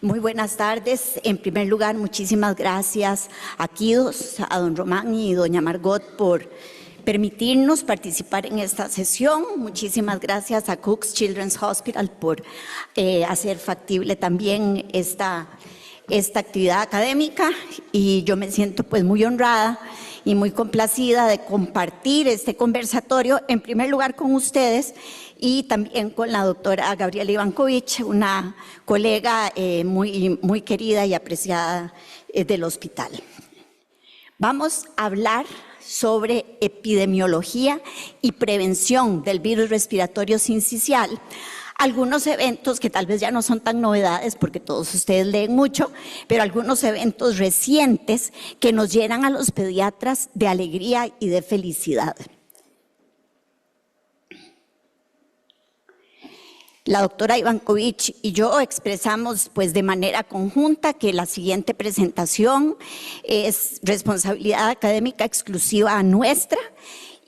Muy buenas tardes. En primer lugar, muchísimas gracias a Kidos, a don Román y doña Margot por permitirnos participar en esta sesión. Muchísimas gracias a Cook's Children's Hospital por hacer factible también esta actividad académica, y yo me siento pues muy honrada y muy complacida de compartir este conversatorio en primer lugar con ustedes y también con la doctora Gabriela Ivankovich, una colega muy querida y apreciada del hospital. Vamos a hablar sobre epidemiología y prevención del virus respiratorio sincicial. Algunos eventos que tal vez ya no son tan novedades porque todos ustedes leen mucho, pero algunos eventos recientes que nos llenan a los pediatras de alegría y de felicidad. La doctora Ivankovich y yo expresamos pues de manera conjunta que la siguiente presentación es responsabilidad académica exclusiva nuestra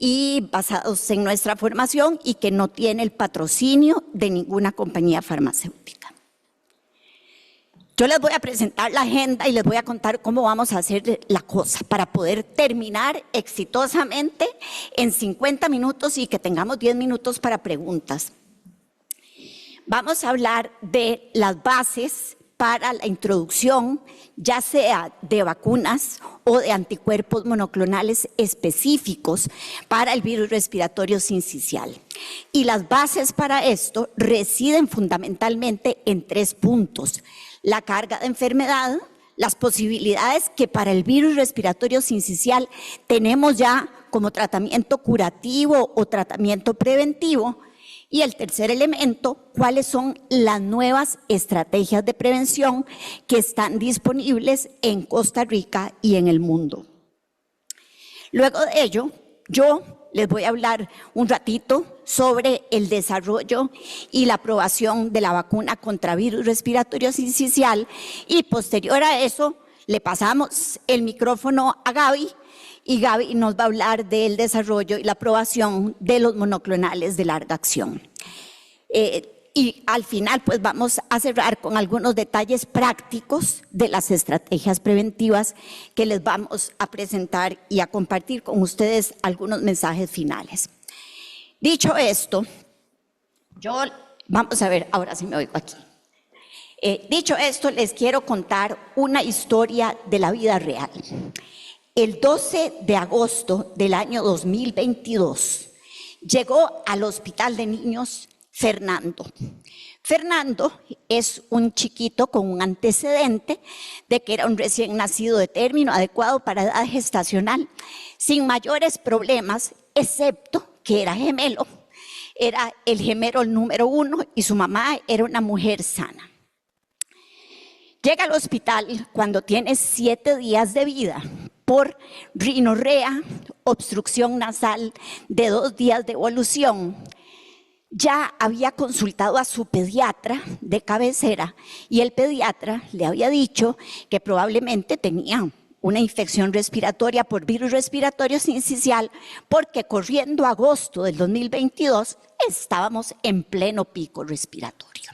y basados en nuestra formación, y que no tiene el patrocinio de ninguna compañía farmacéutica. Yo les voy a presentar la agenda y les voy a contar cómo vamos a hacer la cosa para poder terminar exitosamente en 50 minutos y que tengamos 10 minutos para preguntas. Vamos a hablar de las bases para la introducción, ya sea de vacunas o de anticuerpos monoclonales específicos para el virus respiratorio sincicial. Y las bases para esto residen fundamentalmente en 3 puntos: la carga de enfermedad, las posibilidades que para el virus respiratorio sincicial tenemos ya como tratamiento curativo o tratamiento preventivo, y el tercer elemento, cuáles son las nuevas estrategias de prevención que están disponibles en Costa Rica y en el mundo. Luego de ello, yo les voy a hablar un ratito sobre el desarrollo y la aprobación de la vacuna contra virus respiratorio sincicial, y posterior a eso le pasamos el micrófono a Gaby, y Gaby nos va a hablar del desarrollo y la aprobación de los monoclonales de larga acción. Y al final pues vamos a cerrar con algunos detalles prácticos de las estrategias preventivas que les vamos a presentar y a compartir con ustedes algunos mensajes finales. Dicho esto, vamos a ver, ahora sí me oigo aquí. Dicho esto, les quiero contar una historia de la vida real. El 12 de agosto del año 2022 llegó al hospital de niños Fernando. Fernando es un chiquito con un antecedente de que era un recién nacido de término adecuado para edad gestacional, sin mayores problemas, excepto que era gemelo. Era el gemelo número 1 y su mamá era una mujer sana. Llega al hospital cuando tiene 7 días de vida por rinorrea, obstrucción nasal de 2 días de evolución. Ya había consultado a su pediatra de cabecera y el pediatra le había dicho que probablemente tenía una infección respiratoria por virus respiratorio sincicial, porque corriendo agosto del 2022 estábamos en pleno pico respiratorio.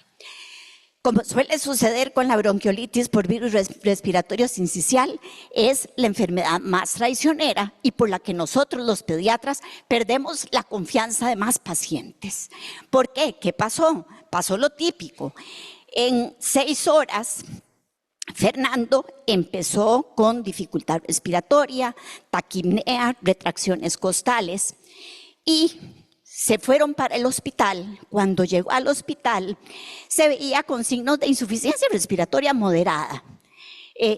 Como suele suceder con la bronquiolitis por virus respiratorio sincicial, es la enfermedad más traicionera y por la que nosotros los pediatras perdemos la confianza de más pacientes. ¿Por qué? ¿Qué pasó? Pasó lo típico. En 6 horas, Fernando empezó con dificultad respiratoria, taquipnea, retracciones costales, y se fueron para el hospital. Cuando llegó al hospital, se veía con signos de insuficiencia respiratoria moderada,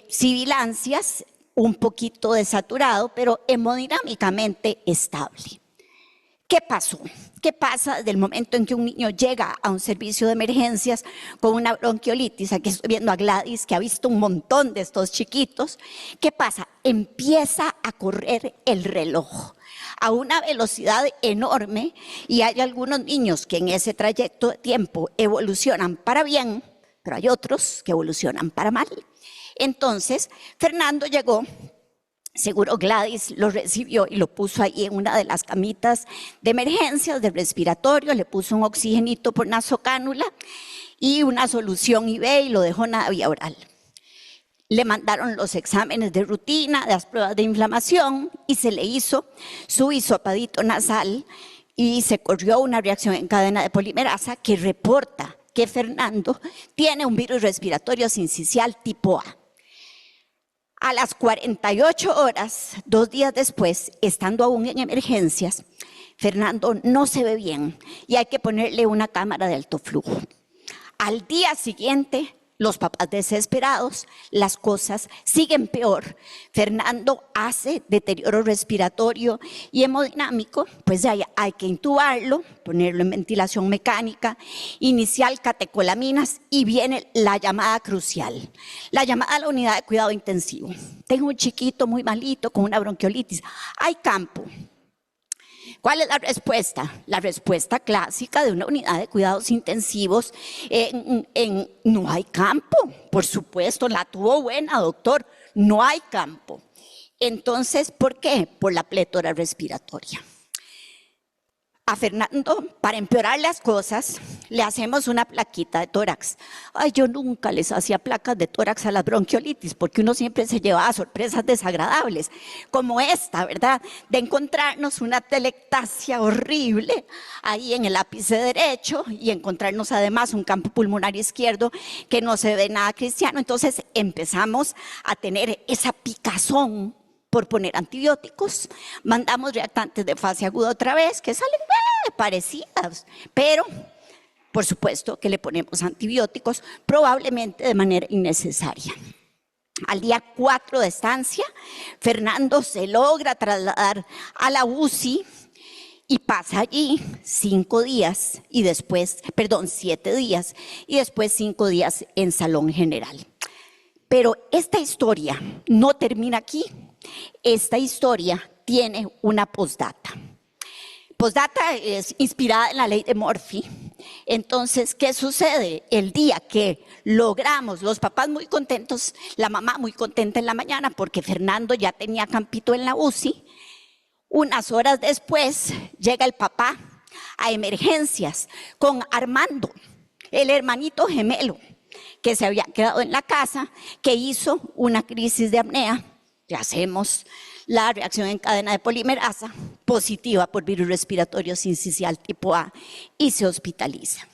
sibilancias, un poquito desaturado, pero hemodinámicamente estable. ¿Qué pasó? ¿Qué pasa desde el momento en que un niño llega a un servicio de emergencias con una bronquiolitis? Aquí estoy viendo a Gladys, que ha visto un montón de estos chiquitos. ¿Qué pasa? Empieza a correr el reloj a una velocidad enorme, y hay algunos niños que en ese trayecto de tiempo evolucionan para bien, pero hay otros que evolucionan para mal. Entonces, Fernando llegó, seguro Gladys lo recibió y lo puso ahí en una de las camitas de emergencias de respiratorio, le puso un oxigenito por nasocánula y una solución IV y lo dejó nada vía oral. Le mandaron los exámenes de rutina, las pruebas de inflamación y se le hizo su hisopadito nasal y se corrió una reacción en cadena de polimerasa que reporta que Fernando tiene un virus respiratorio sincicial tipo A. A las 48 horas, 2 días después, estando aún en emergencias, Fernando no se ve bien y hay que ponerle una cámara de alto flujo. Al día siguiente, los papás desesperados, las cosas siguen peor. Fernando hace deterioro respiratorio y hemodinámico, pues hay que intubarlo, ponerlo en ventilación mecánica, iniciar catecolaminas y viene la llamada crucial, la llamada a la unidad de cuidado intensivo. Tengo un chiquito muy malito con una bronquiolitis, hay campo. ¿Cuál es la respuesta? La respuesta clásica de una unidad de cuidados intensivos, no hay campo. Por supuesto, la tuvo buena, doctor, no hay campo. Entonces, ¿por qué? Por la plétora respiratoria. A Fernando, para empeorar las cosas, le hacemos una plaquita de tórax. Ay, yo nunca les hacía placas de tórax a las bronquiolitis, porque uno siempre se llevaba sorpresas desagradables, como esta, ¿verdad? De encontrarnos una telectasia horrible ahí en el ápice derecho y encontrarnos además un campo pulmonar izquierdo que no se ve nada cristiano. Entonces empezamos a tener esa picazón por poner antibióticos, mandamos reactantes de fase aguda otra vez, que salen parecidas, pero por supuesto que le ponemos antibióticos, probablemente de manera innecesaria. Al día 4 de estancia, Fernando se logra trasladar a la UCI y pasa allí 5 días y después, 7 días y después 5 días en salón general. Pero esta historia no termina aquí. Esta historia tiene una postdata. Postdata es inspirada en la ley de Murphy. Entonces, ¿qué sucede? El día que logramos, los papás muy contentos, la mamá muy contenta en la mañana porque Fernando ya tenía campito en la UCI, unas horas después llega el papá a emergencias con Armando, el hermanito gemelo que se había quedado en la casa, que hizo una crisis de apnea. Le hacemos la reacción en cadena de polimerasa positiva por virus respiratorio sincicial tipo A y se hospitaliza.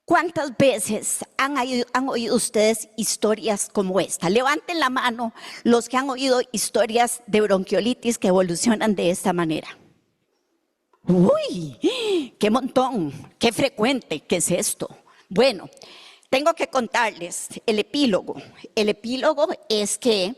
¿Cuántas veces han oído ustedes historias como esta? Levanten la mano los que han oído historias de bronquiolitis que evolucionan de esta manera. ¡Uy! ¡Qué montón! ¡Qué frecuente! ¿Qué es esto? Bueno, tengo que contarles el epílogo. El epílogo es que,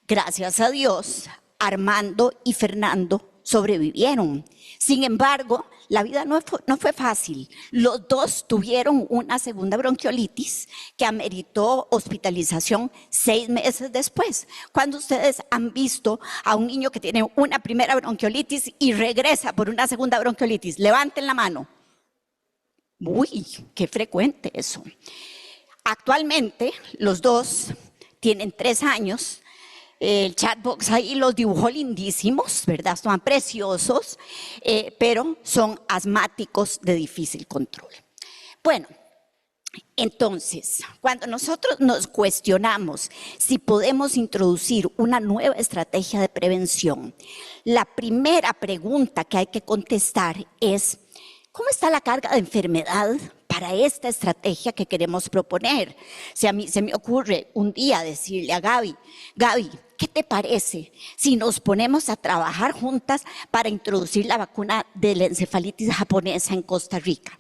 gracias a Dios, Armando y Fernando sobrevivieron. Sin embargo, la vida no fue fácil. Los dos tuvieron una segunda bronquiolitis que ameritó hospitalización 6 meses después. Cuando ustedes han visto a un niño que tiene una primera bronquiolitis y regresa por una segunda bronquiolitis, levanten la mano. Uy, qué frecuente eso. Actualmente, los dos tienen 3 años. El chatbox ahí los dibujó lindísimos, ¿verdad? Son preciosos, pero son asmáticos de difícil control. Bueno, entonces, cuando nosotros nos cuestionamos si podemos introducir una nueva estrategia de prevención, la primera pregunta que hay que contestar es: ¿cómo está la carga de enfermedad para esta estrategia que queremos proponer? Si a mí se me ocurre un día decirle a Gaby, ¿qué te parece si nos ponemos a trabajar juntas para introducir la vacuna de la encefalitis japonesa en Costa Rica?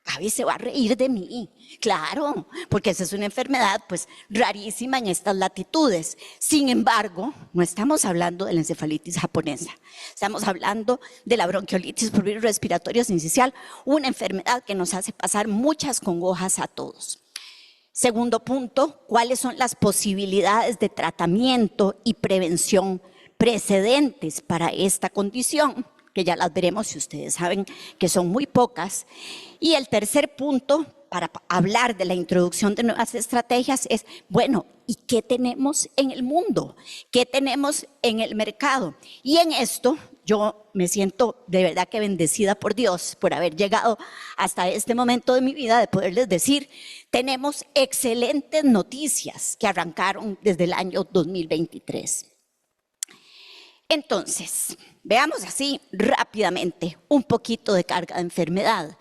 Gaby se va a reír de mí, claro, porque esa es una enfermedad pues rarísima en estas latitudes. Sin embargo, no estamos hablando de la encefalitis japonesa, estamos hablando de la bronquiolitis por virus respiratorio sincicial, una enfermedad que nos hace pasar muchas congojas a todos. Segundo punto, ¿cuáles son las posibilidades de tratamiento y prevención precedentes para esta condición? Que ya las veremos si ustedes saben que son muy pocas. Y el tercer punto, para hablar de la introducción de nuevas estrategias, es, bueno, ¿y qué tenemos en el mundo? ¿Qué tenemos en el mercado? Y en esto yo me siento de verdad que bendecida por Dios por haber llegado hasta este momento de mi vida de poderles decir, tenemos excelentes noticias que arrancaron desde el año 2023. Entonces, veamos así rápidamente un poquito de carga de enfermedad.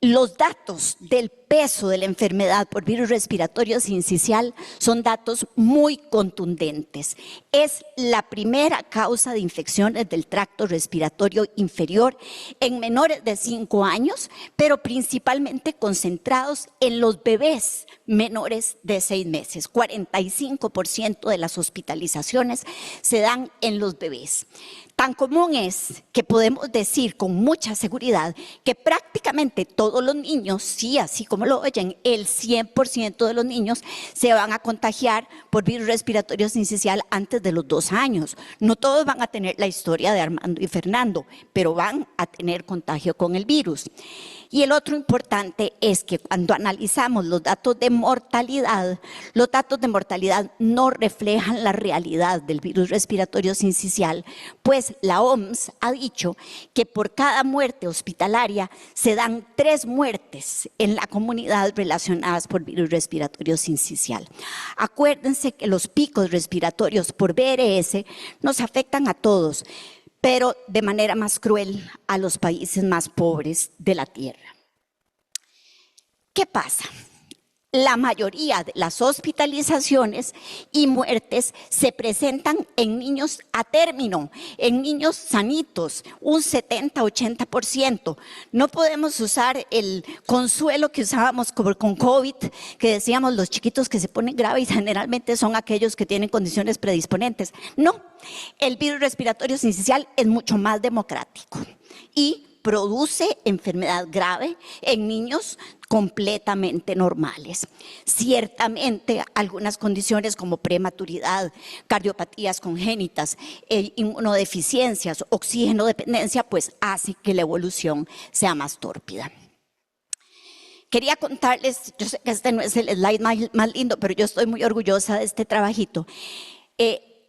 Los datos del peso de la enfermedad por virus respiratorio sincicial son datos muy contundentes. Es la primera causa de infecciones del tracto respiratorio inferior en menores de 5 años, pero principalmente concentrados en los bebés menores de 6 meses. 45% de las hospitalizaciones se dan en los bebés. Tan común es que podemos decir con mucha seguridad que prácticamente todos los niños, sí, así como lo oyen, el 100% de los niños se van a contagiar por virus respiratorio sincicial antes de los 2 años. No todos van a tener la historia de Armando y Fernando, pero van a tener contagio con el virus. Y el otro importante es que cuando analizamos los datos de mortalidad no reflejan la realidad del virus respiratorio sincicial, pues la OMS ha dicho que por cada muerte hospitalaria se dan 3 muertes en la comunidad relacionadas por virus respiratorio sincicial. Acuérdense que los picos respiratorios por VRS nos afectan a todos, pero de manera más cruel a los países más pobres de la tierra. ¿Qué pasa? La mayoría de las hospitalizaciones y muertes se presentan en niños a término, en niños sanitos, un 70-80%. No podemos usar el consuelo que usábamos con COVID, que decíamos los chiquitos que se ponen graves generalmente son aquellos que tienen condiciones predisponentes. No, el virus respiratorio sincicial es mucho más democrático y produce enfermedad grave en niños completamente normales. Ciertamente algunas condiciones como prematuridad, cardiopatías congénitas, inmunodeficiencias, oxígeno dependencia, pues hace que la evolución sea más tórpida. Quería contarles, yo sé que este no es el slide más lindo, pero yo estoy muy orgullosa de este trabajito.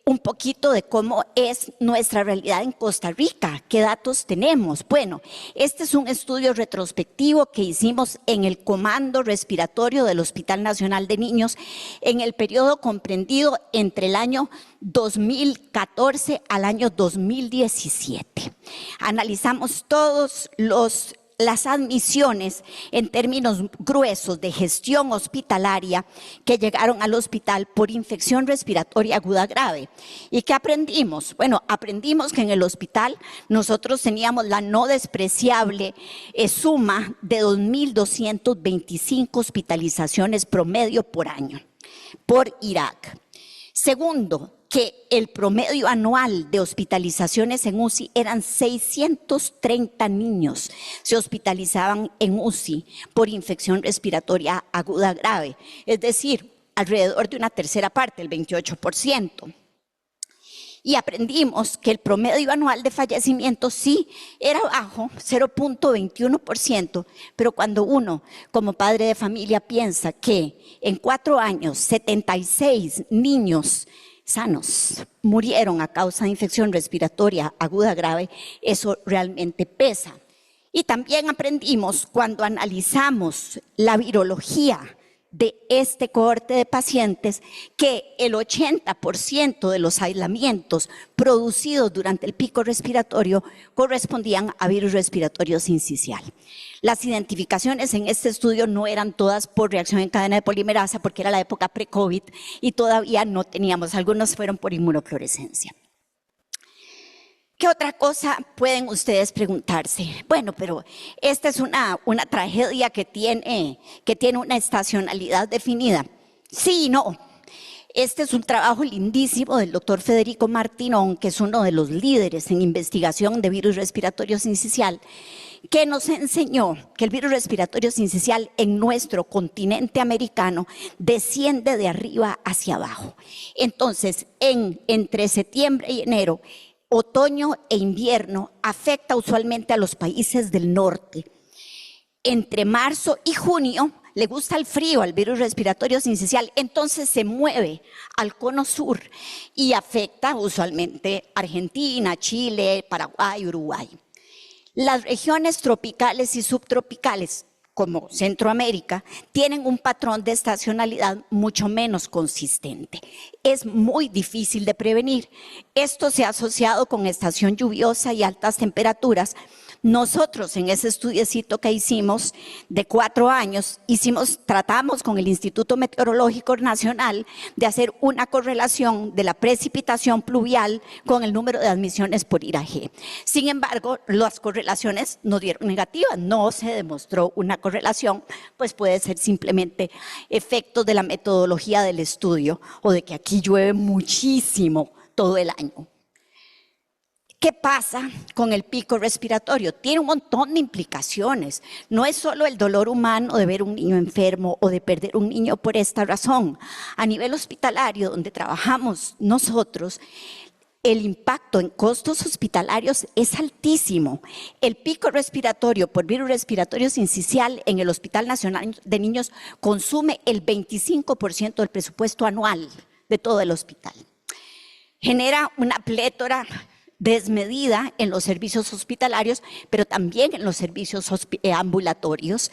Un poquito de cómo es nuestra realidad en Costa Rica, qué datos tenemos. Bueno, este es un estudio retrospectivo que hicimos en el Comando Respiratorio del Hospital Nacional de Niños en el periodo comprendido entre el año 2014 al año 2017. Analizamos todos las admisiones en términos gruesos de gestión hospitalaria que llegaron al hospital por infección respiratoria aguda grave. ¿Y qué aprendimos? Bueno, aprendimos que en el hospital nosotros teníamos la no despreciable suma de 2.225 hospitalizaciones promedio por año por Irak. Segundo, que el promedio anual de hospitalizaciones en UCI eran 630 niños se hospitalizaban en UCI por infección respiratoria aguda grave, es decir, alrededor de una tercera parte, el 28%. Y aprendimos que el promedio anual de fallecimientos sí era bajo, 0.21%, pero cuando uno como padre de familia piensa que en 4 años 76 niños sanos murieron a causa de infección respiratoria aguda grave, eso realmente pesa. Y también aprendimos cuando analizamos la virología de este cohorte de pacientes que el 80% de los aislamientos producidos durante el pico respiratorio correspondían a virus respiratorio sincicial. Las identificaciones en este estudio no eran todas por reacción en cadena de polimerasa porque era la época pre-COVID y todavía no teníamos, algunos fueron por inmunofluorescencia. ¿Qué otra cosa pueden ustedes preguntarse? Bueno, pero esta es una tragedia que tiene una estacionalidad definida. Sí y no. Este es un trabajo lindísimo del doctor Federico Martinón, que es uno de los líderes en investigación de virus respiratorio sincicial, que nos enseñó que el virus respiratorio sincicial en nuestro continente americano desciende de arriba hacia abajo. Entonces, entre septiembre y enero, otoño e invierno afecta usualmente a los países del norte. Entre marzo y junio le gusta el frío al virus respiratorio sincicial, entonces se mueve al cono sur y afecta usualmente Argentina, Chile, Paraguay, Uruguay. Las regiones tropicales y subtropicales, como Centroamérica, tienen un patrón de estacionalidad mucho menos consistente. Es muy difícil de prevenir. Esto se ha asociado con estación lluviosa y altas temperaturas. Nosotros en ese estudiecito que hicimos de 4 años, tratamos con el Instituto Meteorológico Nacional de hacer una correlación de la precipitación pluvial con el número de admisiones por IRAG. Sin embargo, las correlaciones nos dieron negativas, no se demostró una correlación, pues puede ser simplemente efectos de la metodología del estudio o de que aquí llueve muchísimo todo el año. ¿Qué pasa con el pico respiratorio? Tiene un montón de implicaciones. No es solo el dolor humano de ver un niño enfermo o de perder un niño por esta razón. A nivel hospitalario, donde trabajamos nosotros, el impacto en costos hospitalarios es altísimo. El pico respiratorio por virus respiratorio sincicial en el Hospital Nacional de Niños consume el 25% del presupuesto anual de todo el hospital. Genera una plétora desmedida en los servicios hospitalarios, pero también en los servicios ambulatorios.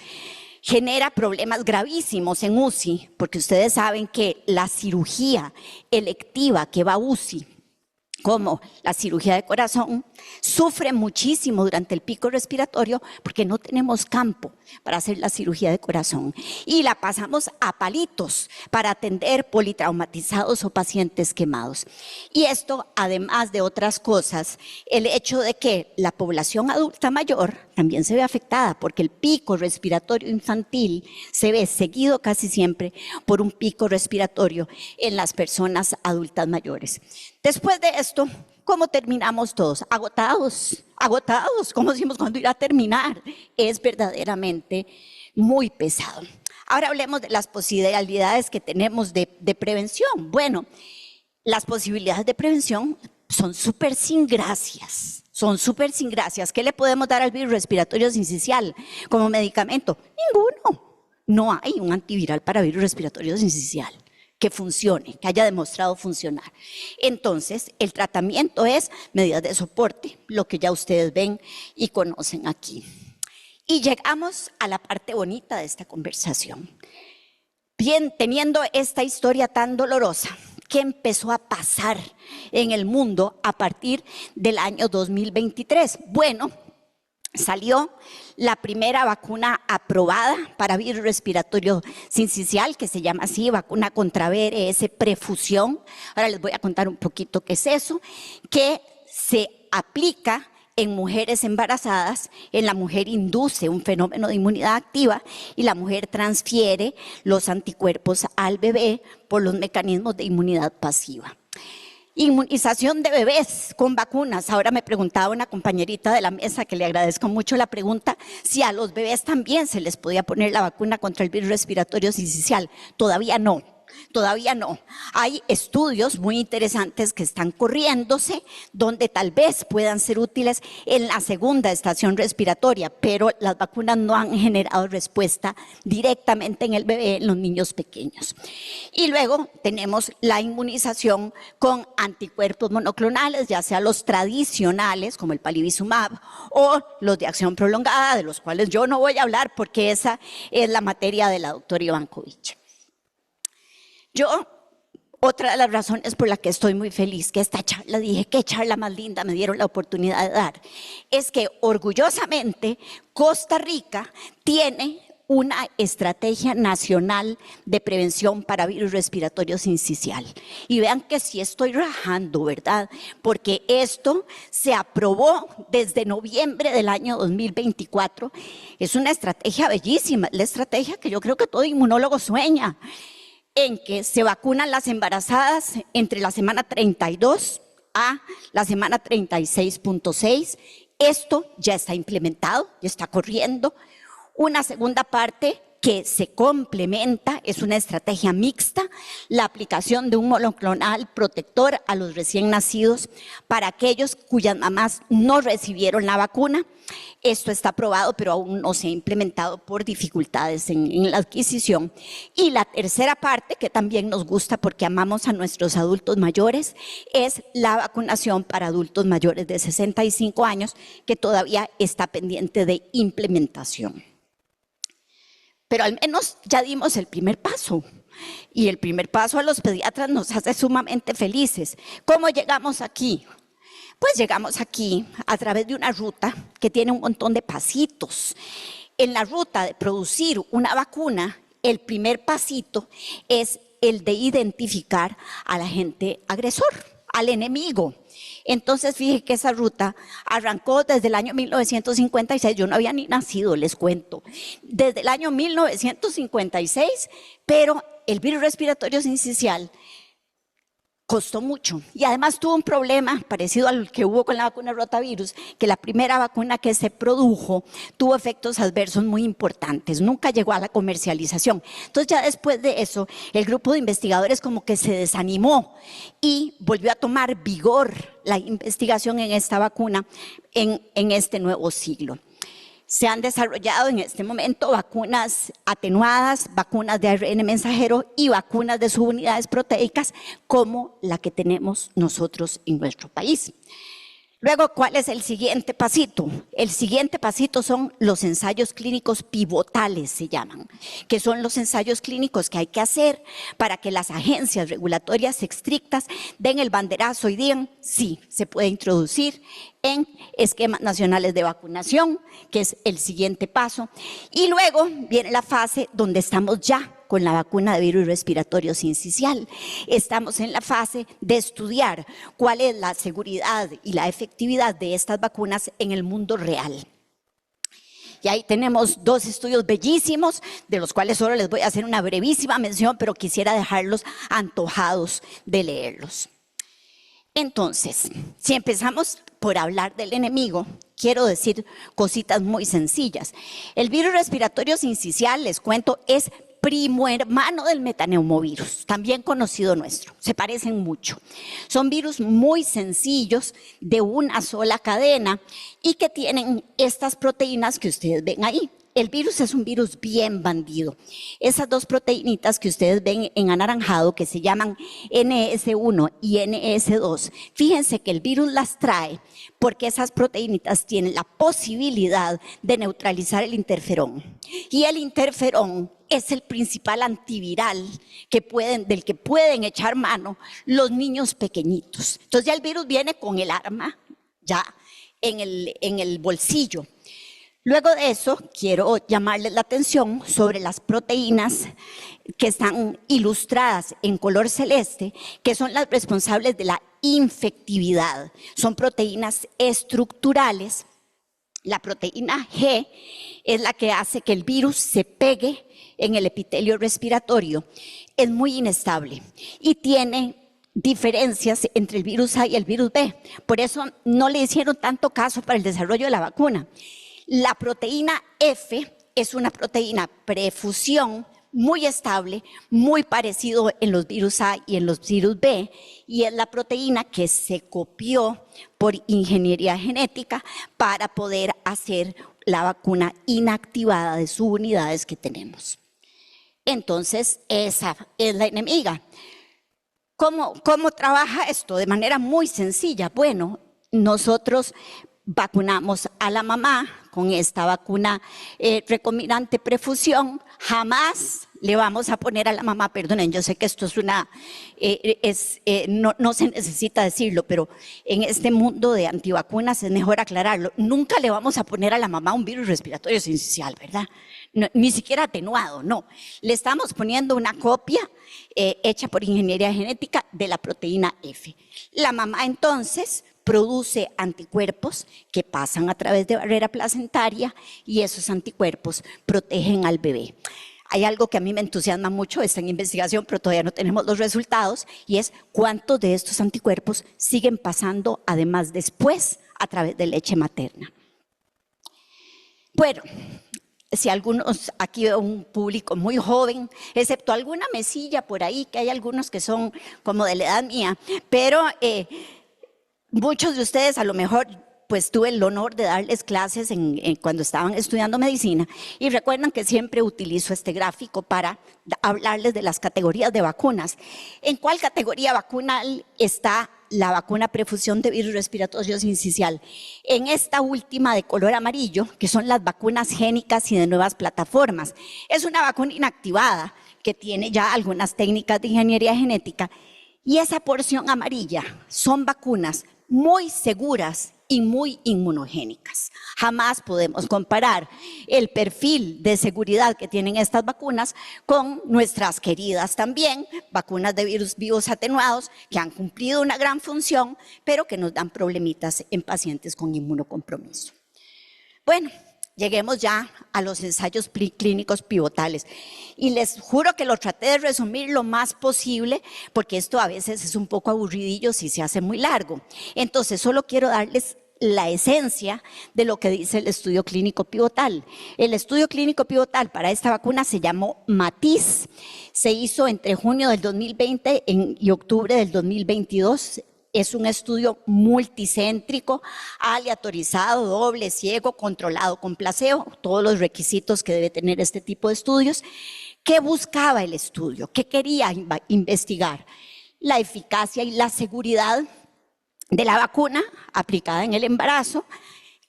Genera problemas gravísimos en UCI, porque ustedes saben que la cirugía electiva que va a UCI, como la cirugía de corazón, sufre muchísimo durante el pico respiratorio porque no tenemos campo para hacer la cirugía de corazón y la pasamos a palitos para atender politraumatizados o pacientes quemados. Y esto, además de otras cosas, el hecho de que la población adulta mayor también se ve afectada porque el pico respiratorio infantil se ve seguido casi siempre por un pico respiratorio en las personas adultas mayores. Después de esto, ¿cómo terminamos todos? Agotados, ¿cómo decimos cuando irá a terminar? Es verdaderamente muy pesado. Ahora hablemos de las posibilidades que tenemos de prevención. Bueno, las posibilidades de prevención son súper sin gracias. ¿Qué le podemos dar al virus respiratorio sincicial como medicamento? Ninguno. No hay un antiviral para virus respiratorio sincicial que funcione, que haya demostrado funcionar. Entonces, el tratamiento es medidas de soporte, lo que ya ustedes ven y conocen aquí. Y llegamos a la parte bonita de esta conversación. Bien, teniendo esta historia tan dolorosa, ¿qué empezó a pasar en el mundo a partir del año 2023? Bueno, salió la primera vacuna aprobada para virus respiratorio sincicial, que se llama así, vacuna contra VRS prefusión. Ahora les voy a contar un poquito qué es eso, que se aplica en mujeres embarazadas. En la mujer induce un fenómeno de inmunidad activa y la mujer transfiere los anticuerpos al bebé por los mecanismos de inmunidad pasiva. Inmunización de bebés con vacunas. Ahora me preguntaba una compañerita de la mesa, que le agradezco mucho la pregunta, si a los bebés también se les podía poner la vacuna contra el virus respiratorio sincicial. Todavía no. Hay estudios muy interesantes que están corriéndose donde tal vez puedan ser útiles en la segunda estación respiratoria, pero las vacunas no han generado respuesta directamente en el bebé, en los niños pequeños. Y luego tenemos la inmunización con anticuerpos monoclonales, ya sea los tradicionales como el palivizumab o los de acción prolongada, de los cuales yo no voy a hablar porque esa es la materia de la doctora Ivankovich. Otra de las razones por las que estoy muy feliz que esta charla, dije, qué charla más linda me dieron la oportunidad de dar, es que orgullosamente Costa Rica tiene una estrategia nacional de prevención para virus respiratorio sincicial. Y vean que sí estoy rajando, ¿verdad? Porque esto se aprobó desde noviembre del año 2024. Es una estrategia bellísima, es la estrategia que yo creo que todo inmunólogo sueña, en que se vacunan las embarazadas entre la semana 32 a la semana 36.6. Esto ya está implementado, ya está corriendo. Una segunda parte que se complementa, es una estrategia mixta, la aplicación de un monoclonal protector a los recién nacidos para aquellos cuyas mamás no recibieron la vacuna. Esto está aprobado, pero aún no se ha implementado por dificultades en la adquisición. Y la tercera parte, que también nos gusta porque amamos a nuestros adultos mayores, es la vacunación para adultos mayores de 65 años, que todavía está pendiente de implementación. Pero al menos ya dimos el primer paso. Y el primer paso a los pediatras nos hace sumamente felices. ¿Cómo llegamos aquí? Pues llegamos aquí a través de una ruta que tiene un montón de pasitos. En la ruta de producir una vacuna, el primer pasito es el de identificar al agente agresor, al enemigo. Entonces, fíjense que esa ruta arrancó desde el año 1956, yo no había ni nacido, les cuento, desde el año 1956, pero el virus respiratorio sincicial costó mucho y además tuvo un problema parecido al que hubo con la vacuna rotavirus, que la primera vacuna que se produjo tuvo efectos adversos muy importantes, nunca llegó a la comercialización. Entonces ya después de eso, el grupo de investigadores como que se desanimó y volvió a tomar vigor la investigación en esta vacuna en este nuevo siglo. Se han desarrollado en este momento vacunas atenuadas, vacunas de ARN mensajero y vacunas de subunidades proteicas como la que tenemos nosotros en nuestro país. Luego, ¿cuál es el siguiente pasito? El siguiente pasito son los ensayos clínicos pivotales, se llaman, que son los ensayos clínicos que hay que hacer para que las agencias regulatorias estrictas den el banderazo y digan, sí, se puede introducir en esquemas nacionales de vacunación, que es el siguiente paso. Y luego viene la fase donde estamos ya con la vacuna de virus respiratorio sincicial. Estamos en la fase de estudiar cuál es la seguridad y la efectividad de estas vacunas en el mundo real. Y ahí tenemos dos estudios bellísimos, de los cuales solo les voy a hacer una brevísima mención, pero quisiera dejarlos antojados de leerlos. Entonces, si empezamos por hablar del enemigo, quiero decir cositas muy sencillas. El virus respiratorio sincicial, les cuento, es primo hermano del metaneumovirus, también conocido nuestro, se parecen mucho. Son virus muy sencillos, de una sola cadena y que tienen estas proteínas que ustedes ven ahí. El virus es un virus bien bandido. Esas dos proteínitas que ustedes ven en anaranjado, que se llaman NS1 y NS2, fíjense que el virus las trae porque esas proteínitas tienen la posibilidad de neutralizar el interferón. Y el interferón es el principal antiviral del que pueden echar mano los niños pequeñitos. Entonces ya el virus viene con el arma ya en el bolsillo. Luego de eso, quiero llamarles la atención sobre las proteínas que están ilustradas en color celeste, que son las responsables de la infectividad. Son proteínas estructurales. La proteína G es la que hace que el virus se pegue en el epitelio respiratorio. Es muy inestable y tiene diferencias entre el virus A y el virus B. Por eso no le hicieron tanto caso para el desarrollo de la vacuna. La proteína F es una proteína prefusión muy estable, muy parecido en los virus A y en los virus B, y es la proteína que se copió por ingeniería genética para poder hacer la vacuna inactivada de subunidades que tenemos. Entonces, esa es la enemiga. ¿Cómo trabaja esto? De manera muy sencilla. Bueno, nosotros vacunamos a la mamá con esta vacuna recombinante prefusión. Jamás le vamos a poner a la mamá, perdonen, yo sé que esto es no se necesita decirlo, pero en este mundo de antivacunas es mejor aclararlo. Nunca le vamos a poner a la mamá un virus respiratorio sincicial, ¿verdad? No, ni siquiera atenuado, no. Le estamos poniendo una copia hecha por ingeniería genética de la proteína F. La mamá entonces produce anticuerpos que pasan a través de barrera placentaria y esos anticuerpos protegen al bebé. Hay algo que a mí me entusiasma mucho, está en investigación, pero todavía no tenemos los resultados, y es cuántos de estos anticuerpos siguen pasando además después a través de leche materna. Bueno, si algunos, aquí veo un público muy joven, excepto alguna mesilla por ahí, que hay algunos que son como de la edad mía, pero muchos de ustedes a lo mejor pues tuve el honor de darles clases cuando estaban estudiando medicina y recuerdan que siempre utilizo este gráfico para hablarles de las categorías de vacunas. ¿En cuál categoría vacunal está la vacuna prefusión de virus respiratorio sincicial? En esta última de color amarillo, que son las vacunas génicas y de nuevas plataformas. Es una vacuna inactivada que tiene ya algunas técnicas de ingeniería genética y esa porción amarilla son vacunas muy seguras y muy inmunogénicas. Jamás podemos comparar el perfil de seguridad que tienen estas vacunas con nuestras queridas también vacunas de virus vivos atenuados que han cumplido una gran función, pero que nos dan problemitas en pacientes con inmunocompromiso. Bueno, lleguemos ya a los ensayos clínicos pivotales. Y les juro que lo traté de resumir lo más posible, porque esto a veces es un poco aburridillo si se hace muy largo. Entonces, solo quiero darles la esencia de lo que dice el estudio clínico pivotal. El estudio clínico pivotal para esta vacuna se llamó MATIZ. Se hizo entre junio del 2020 y octubre del 2022. Es un estudio multicéntrico, aleatorizado, doble, ciego, controlado con placebo, todos los requisitos que debe tener este tipo de estudios. ¿Qué buscaba el estudio? ¿Qué quería investigar? La eficacia y la seguridad de la vacuna aplicada en el embarazo.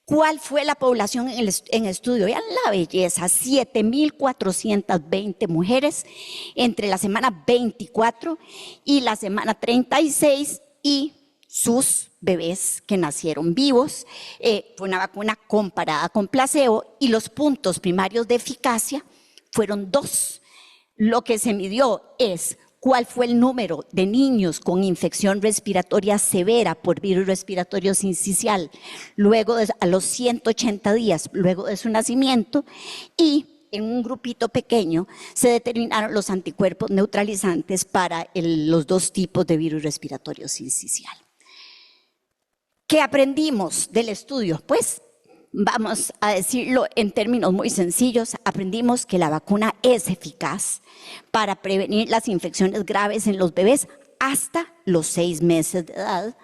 ¿Cuál fue la población en estudio? Vean la belleza, 7,420 mujeres entre la semana 24 y la semana 36 y sus bebés que nacieron vivos. Fue una vacuna comparada con placebo y los puntos primarios de eficacia fueron 2. Lo que se midió es cuál fue el número de niños con infección respiratoria severa por virus respiratorio sincicial luego a los 180 días luego de su nacimiento, y en un grupito pequeño se determinaron los anticuerpos neutralizantes para los 2 tipos de virus respiratorio sincicial. ¿Qué aprendimos del estudio? Pues vamos a decirlo en términos muy sencillos, aprendimos que la vacuna es eficaz para prevenir las infecciones graves en los bebés hasta los 6 meses de edad.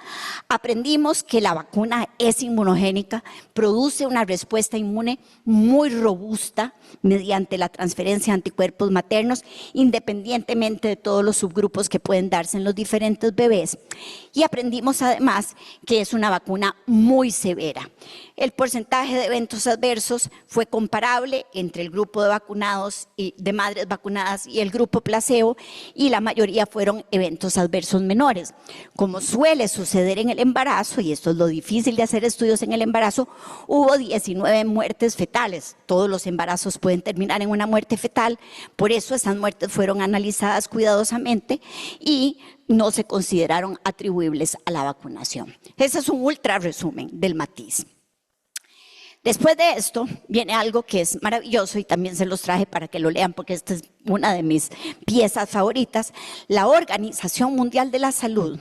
Aprendimos que la vacuna es inmunogénica, produce una respuesta inmune muy robusta mediante la transferencia de anticuerpos maternos, independientemente de todos los subgrupos que pueden darse en los diferentes bebés. Y aprendimos además que es una vacuna muy severa. El porcentaje de eventos adversos fue comparable entre el grupo de vacunados y de madres vacunadas y el grupo placebo, y la mayoría fueron eventos adversos menores. Como suele suceder en el embarazo, y esto es lo difícil de hacer estudios en el embarazo, hubo 19 muertes fetales. Todos los embarazos pueden terminar en una muerte fetal, por eso esas muertes fueron analizadas cuidadosamente y no se consideraron atribuibles a la vacunación. Ese es un ultra resumen del MATIZ. Después de esto viene algo que es maravilloso y también se los traje para que lo lean porque esta es una de mis piezas favoritas. La Organización Mundial de la Salud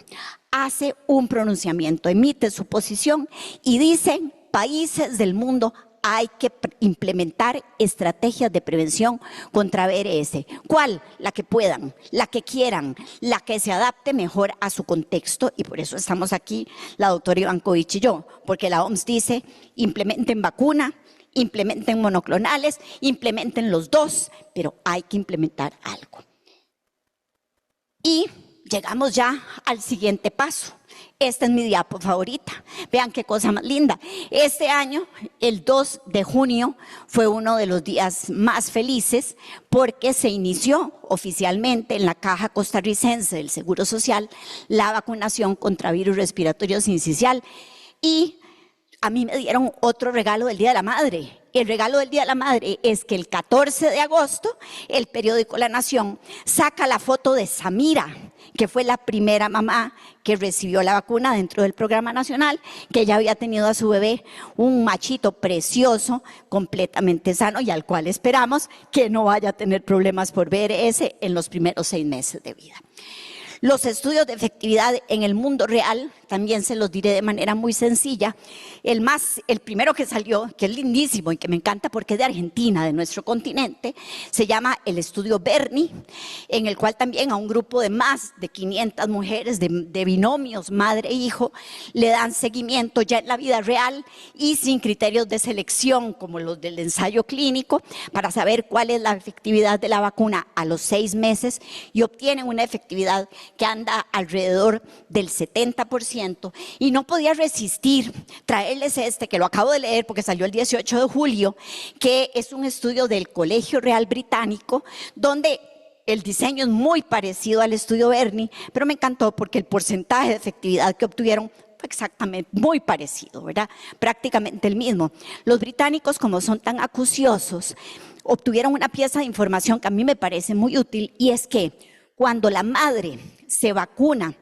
hace un pronunciamiento, emite su posición y dice: países del mundo hay que implementar estrategias de prevención contra VRS. ¿Cuál? La que puedan, la que quieran, la que se adapte mejor a su contexto, y por eso estamos aquí la doctora Ivankovich y yo, porque la OMS dice: implementen vacuna, implementen monoclonales, implementen los 2, pero hay que implementar algo. Y llegamos ya al siguiente paso. Esta es mi diapo favorita. Vean qué cosa más linda. Este año, el 2 de junio, fue uno de los días más felices porque se inició oficialmente en la Caja Costarricense del Seguro Social la vacunación contra virus respiratorio sincicial, y a mí me dieron otro regalo del Día de la Madre. El regalo del Día de la Madre es que el 14 de agosto el periódico La Nación saca la foto de Samira, que fue la primera mamá que recibió la vacuna dentro del programa nacional, que ya había tenido a su bebé, un machito precioso, completamente sano, y al cual esperamos que no vaya a tener problemas por VRS en los primeros 6 meses de vida. Los estudios de efectividad en el mundo real, también se los diré de manera muy sencilla. El primero que salió, que es lindísimo y que me encanta porque es de Argentina, de nuestro continente, se llama el estudio Berni, en el cual también a un grupo de más de 500 mujeres de binomios, madre e hijo, le dan seguimiento ya en la vida real y sin criterios de selección como los del ensayo clínico para saber cuál es la efectividad de la vacuna a los 6 meses y obtienen una efectividad que anda alrededor del 70%, y no podía resistir traerles que lo acabo de leer porque salió el 18 de julio, que es un estudio del Colegio Real Británico, donde el diseño es muy parecido al estudio Berni, pero me encantó porque el porcentaje de efectividad que obtuvieron fue exactamente muy parecido, ¿verdad? Prácticamente el mismo. Los británicos, como son tan acuciosos, obtuvieron una pieza de información que a mí me parece muy útil, y es que cuando la madre se vacuna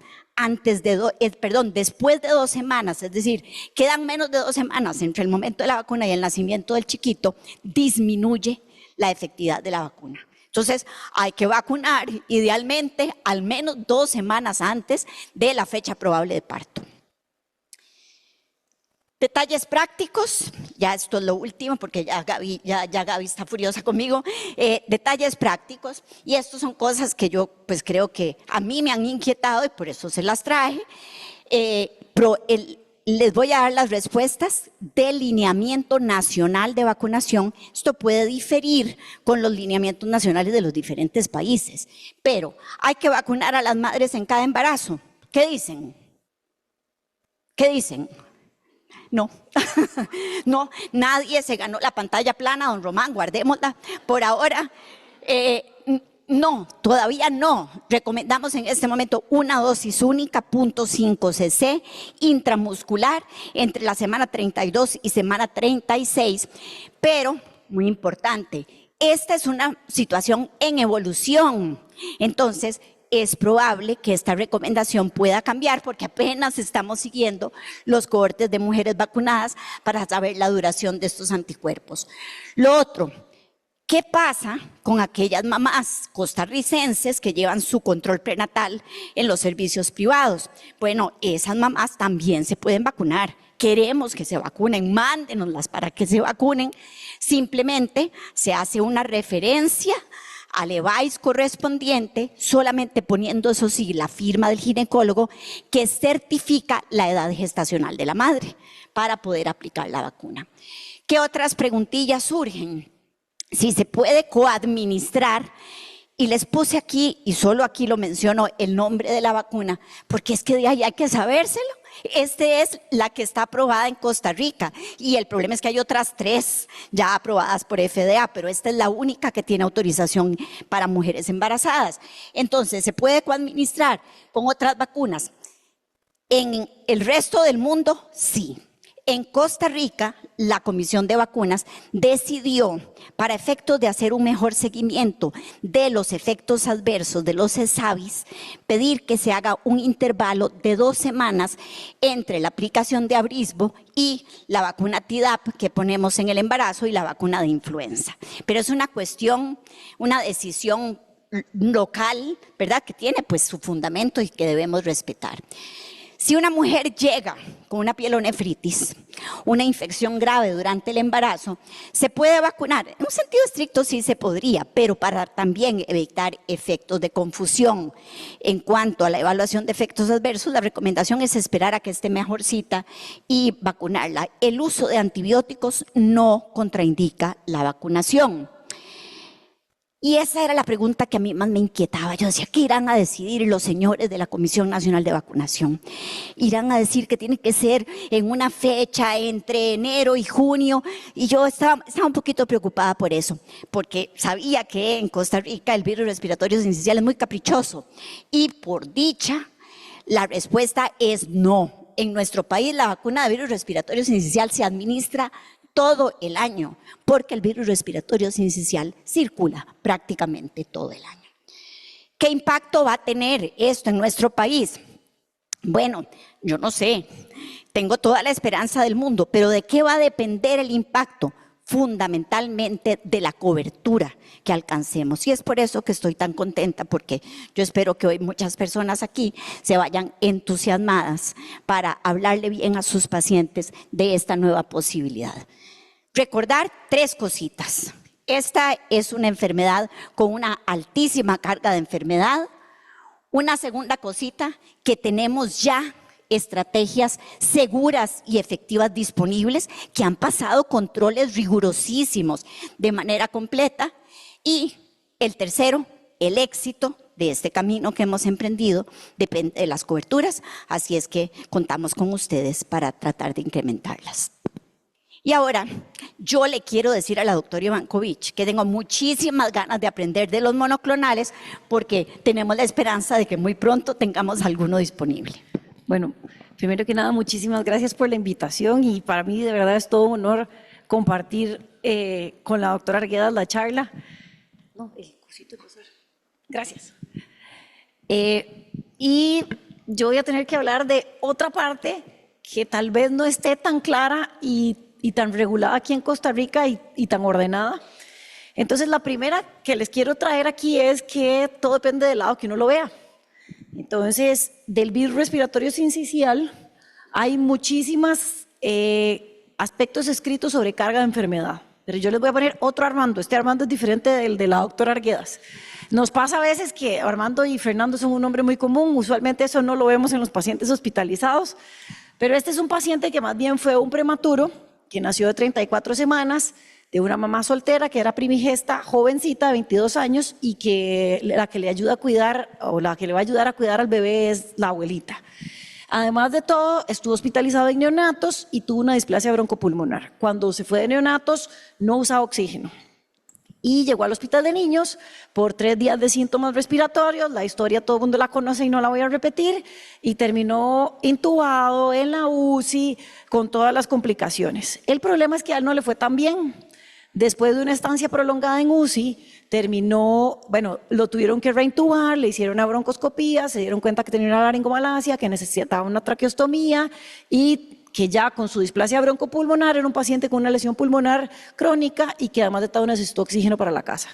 después de 2 semanas, es decir, quedan menos de 2 semanas entre el momento de la vacuna y el nacimiento del chiquito, disminuye la efectividad de la vacuna. Entonces, hay que vacunar idealmente al menos 2 semanas antes de la fecha probable de parto. Detalles prácticos, ya esto es lo último porque ya Gaby está furiosa conmigo. Detalles prácticos, y estos son cosas que yo pues creo que a mí me han inquietado y por eso se las traje. Les voy a dar las respuestas del lineamiento nacional de vacunación. Esto puede diferir con los lineamientos nacionales de los diferentes países, pero hay que vacunar a las madres en cada embarazo. ¿Qué dicen? ¿Qué dicen? No, no, nadie se ganó la pantalla plana, don Román, guardémosla por ahora. No, todavía no. Recomendamos en este momento una dosis única, 0.5 cc, intramuscular, entre la semana 32 y semana 36, pero, muy importante, esta es una situación en evolución. Entonces, es probable que esta recomendación pueda cambiar porque apenas estamos siguiendo los cohortes de mujeres vacunadas para saber la duración de estos anticuerpos. Lo otro, ¿qué pasa con aquellas mamás costarricenses que llevan su control prenatal en los servicios privados? Bueno, esas mamás también se pueden vacunar. Queremos que se vacunen, mándenoslas para que se vacunen. Simplemente se hace una referencia al EVAIS correspondiente, solamente poniendo, eso sí, la firma del ginecólogo que certifica la edad gestacional de la madre para poder aplicar la vacuna. ¿Qué otras preguntillas surgen? Si se puede coadministrar, y les puse aquí, y solo aquí lo menciono, el nombre de la vacuna, porque es que de ahí hay que sabérselo. Esta es la que está aprobada en Costa Rica, y el problema es que hay otras 3 ya aprobadas por FDA, pero esta es la única que tiene autorización para mujeres embarazadas. Entonces, ¿se puede coadministrar con otras vacunas? En el resto del mundo, sí. En Costa Rica, la Comisión de Vacunas decidió, para efectos de hacer un mejor seguimiento de los efectos adversos de los ESAVIS, pedir que se haga un intervalo de 2 semanas entre la aplicación de Abrisbo y la vacuna Tdap que ponemos en el embarazo y la vacuna de influenza. Pero es una cuestión, una decisión local, ¿verdad?, que tiene pues su fundamento y que debemos respetar. Si una mujer llega con una pielonefritis, una infección grave durante el embarazo, ¿se puede vacunar? En un sentido estricto sí se podría, pero para también evitar efectos de confusión en cuanto a la evaluación de efectos adversos, la recomendación es esperar a que esté mejorcita y vacunarla. El uso de antibióticos no contraindica la vacunación. Y esa era la pregunta que a mí más me inquietaba. Yo decía, ¿qué irán a decidir los señores de la Comisión Nacional de Vacunación? Irán a decir que tiene que ser en una fecha entre enero y junio. Y yo estaba un poquito preocupada por eso, porque sabía que en Costa Rica el virus respiratorio sincicial es muy caprichoso. Y por dicha, la respuesta es no. En nuestro país la vacuna de virus respiratorio sincicial se administra todo el año, porque el virus respiratorio sincicial circula prácticamente todo el año. ¿Qué impacto va a tener esto en nuestro país? Bueno, yo no sé, tengo toda la esperanza del mundo, pero ¿de qué va a depender el impacto? fundamentalmente de la cobertura que alcancemos. Y es por eso que estoy tan contenta, porque yo espero que hoy muchas personas aquí se vayan entusiasmadas para hablarle bien a sus pacientes de esta nueva posibilidad. Recordar 3 cositas. Esta es una enfermedad con una altísima carga de enfermedad. Una segunda cosita, que tenemos ya estrategias seguras y efectivas disponibles que han pasado controles rigurosísimos de manera completa. Y el tercero, el éxito de este camino que hemos emprendido depende de las coberturas, así es que contamos con ustedes para tratar de incrementarlas. Y ahora, yo le quiero decir a la doctora Ivankovich que tengo muchísimas ganas de aprender de los monoclonales, porque tenemos la esperanza de que muy pronto tengamos alguno disponible. Bueno, primero que nada, muchísimas gracias por la invitación, y para mí de verdad es todo un honor compartir con la doctora Arguedas la charla. Gracias. Y yo voy a tener que hablar de otra parte que tal vez no esté tan clara y tan regulada aquí en Costa Rica y tan ordenada. Entonces, la primera que les quiero traer aquí es que todo depende del lado que uno lo vea. Entonces, del virus respiratorio sincicial hay muchísimos aspectos escritos sobre carga de enfermedad. Pero yo les voy a poner otro Armando. Este Armando es diferente del de la doctora Arguedas. Nos pasa a veces que Armando y Fernando son un nombre muy común. Usualmente eso no lo vemos en los pacientes hospitalizados. Pero este es un paciente que más bien fue un prematuro, que nació de 34 semanas, de una mamá soltera que era primigesta, jovencita, de 22 años, y que la que le ayuda a cuidar, o la que le va a ayudar a cuidar al bebé, es la abuelita. Además de todo, estuvo hospitalizado en neonatos y tuvo una displasia broncopulmonar. Cuando se fue de neonatos, no usaba oxígeno. Y llegó al hospital de niños por 3 días de síntomas respiratorios. La historia todo el mundo la conoce y no la voy a repetir. Y terminó intubado en la UCI con todas las complicaciones. El problema es que a él no le fue tan bien. Después de una estancia prolongada en UCI, terminó, bueno, lo tuvieron que reintubar, le hicieron una broncoscopía, se dieron cuenta que tenía una laringomalacia, que necesitaba una traqueostomía y que ya con su displasia broncopulmonar era un paciente con una lesión pulmonar crónica y que además de todo necesitó oxígeno para la casa.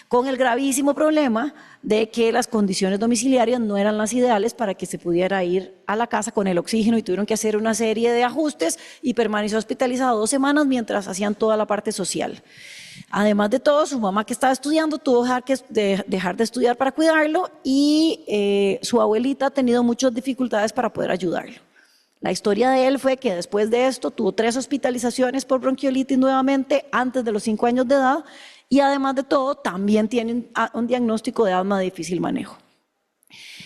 Con el gravísimo problema de que las condiciones domiciliarias no eran las ideales para que se pudiera ir a la casa con el oxígeno y tuvieron que hacer una serie de ajustes y permaneció hospitalizado 2 semanas mientras hacían toda la parte social. Además de todo, su mamá que estaba estudiando tuvo que dejar de estudiar para cuidarlo y su abuelita ha tenido muchas dificultades para poder ayudarlo. La historia de él fue que después de esto tuvo 3 hospitalizaciones por bronquiolitis nuevamente antes de los 5 años de edad y además de todo también tiene un diagnóstico de asma de difícil manejo.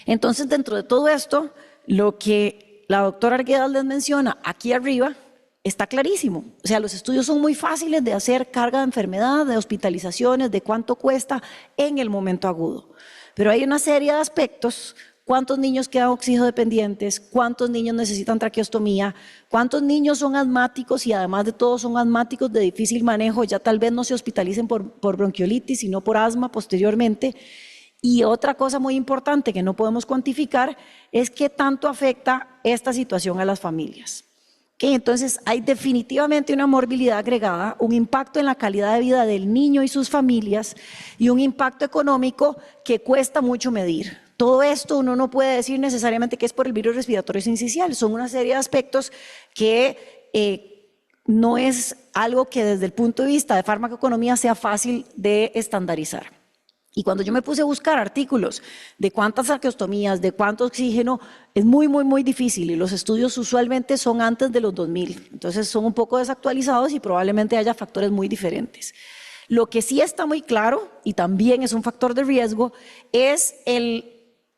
Entonces, dentro de todo esto, lo que la doctora Arguedas les menciona aquí arriba está clarísimo. O sea, los estudios son muy fáciles de hacer, carga de enfermedad, de hospitalizaciones, de cuánto cuesta en el momento agudo. Pero hay una serie de aspectos. ¿Cuántos niños quedan oxígeno dependientes? ¿Cuántos niños necesitan traqueostomía? ¿Cuántos niños son asmáticos y además de todo son asmáticos de difícil manejo? Ya tal vez no se hospitalicen por bronquiolitis, sino por asma posteriormente. Y otra cosa muy importante que no podemos cuantificar es qué tanto afecta esta situación a las familias. Entonces hay definitivamente una morbilidad agregada, un impacto en la calidad de vida del niño y sus familias y un impacto económico que cuesta mucho medir. Todo esto uno no puede decir necesariamente que es por el virus respiratorio sincicial, son una serie de aspectos que no es algo que desde el punto de vista de farmacoeconomía sea fácil de estandarizar. Y cuando yo me puse a buscar artículos de cuántas traqueostomías, de cuánto oxígeno, es muy difícil y los estudios usualmente son antes de los 2000, entonces son un poco desactualizados y probablemente haya factores muy diferentes. Lo que sí está muy claro y también es un factor de riesgo es el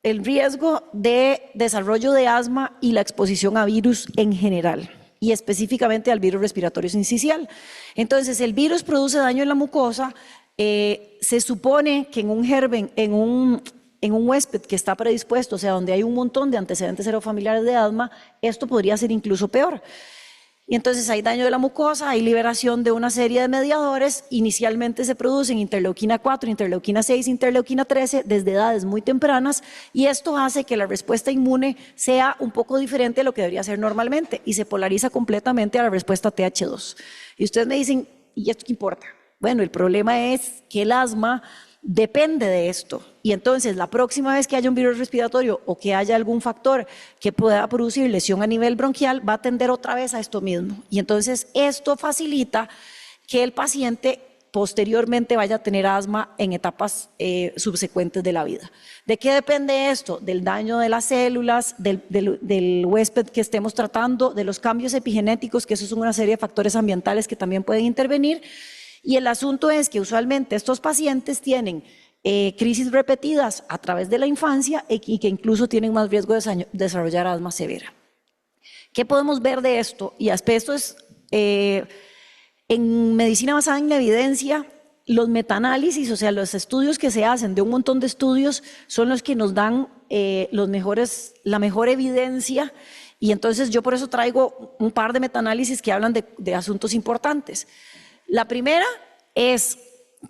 riesgo de desarrollo de asma y la exposición a virus en general y específicamente al virus respiratorio sincicial. Entonces, el virus produce daño en la mucosa. Se supone que en un germen, en un huésped que está predispuesto, o sea, donde hay un montón de antecedentes serofamiliares de asma, esto podría ser incluso peor. Y entonces hay daño de la mucosa, hay liberación de una serie de mediadores. Inicialmente se producen interleuquina 4, interleuquina 6, interleuquina 13 desde edades muy tempranas y esto hace que la respuesta inmune sea un poco diferente a lo que debería ser normalmente y se polariza completamente a la respuesta TH2. Y ustedes me dicen, ¿y esto qué importa? Bueno, el problema es que el asma depende de esto. Y entonces la próxima vez que haya un virus respiratorio o que haya algún factor que pueda producir lesión a nivel bronquial, va a tender otra vez a esto mismo. Y entonces esto facilita que el paciente posteriormente vaya a tener asma en etapas subsecuentes de la vida. ¿De qué depende esto? Del daño de las células, del huésped que estemos tratando, de los cambios epigenéticos, que eso son una serie de factores ambientales que también pueden intervenir. Y el asunto es que usualmente estos pacientes tienen crisis repetidas a través de la infancia y que incluso tienen más riesgo de desarrollar asma severa. ¿Qué podemos ver de esto? Y esto es, en medicina basada en la evidencia, los metaanálisis, o sea, los estudios que se hacen de un montón de estudios, son los que nos dan la mejor evidencia. Y entonces yo por eso traigo un par de metaanálisis que hablan de asuntos importantes. La primera es